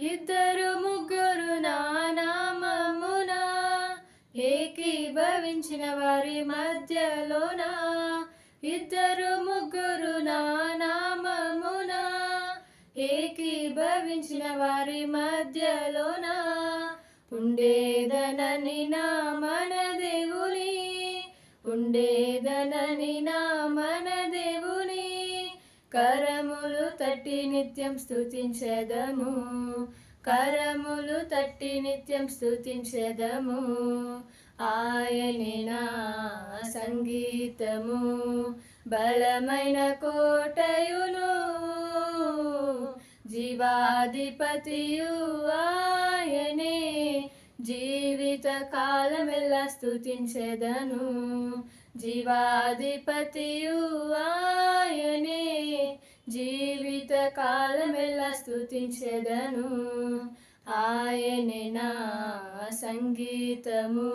ఇద్దరు ముగ్గురు నా నామమున ఏకీభవించిన వారి మధ్యలోన, ఇద్దరు ముగ్గురు నా నామమున ఏకీభవించిన వారి మధ్యలోన ఉండేదనని నా మన దేవుని, ఉండేదనని నా మన దేవుని కరములు తట్టి నిత్యం స్తుతించెదము, కరములు తట్టి నిత్యం స్తుతించెదము. ఆయనే నా సంగీతము, బలమైన కోటయును, జీవాధిపతియు ఆయనే, జీవిత కాలమెల్లా స్తుతించెదను, జీవాధిపతియు ఆయనే, జీవిత కాలమెల్లా స్తుతించెదను. ఆయనే నా సంగీతము.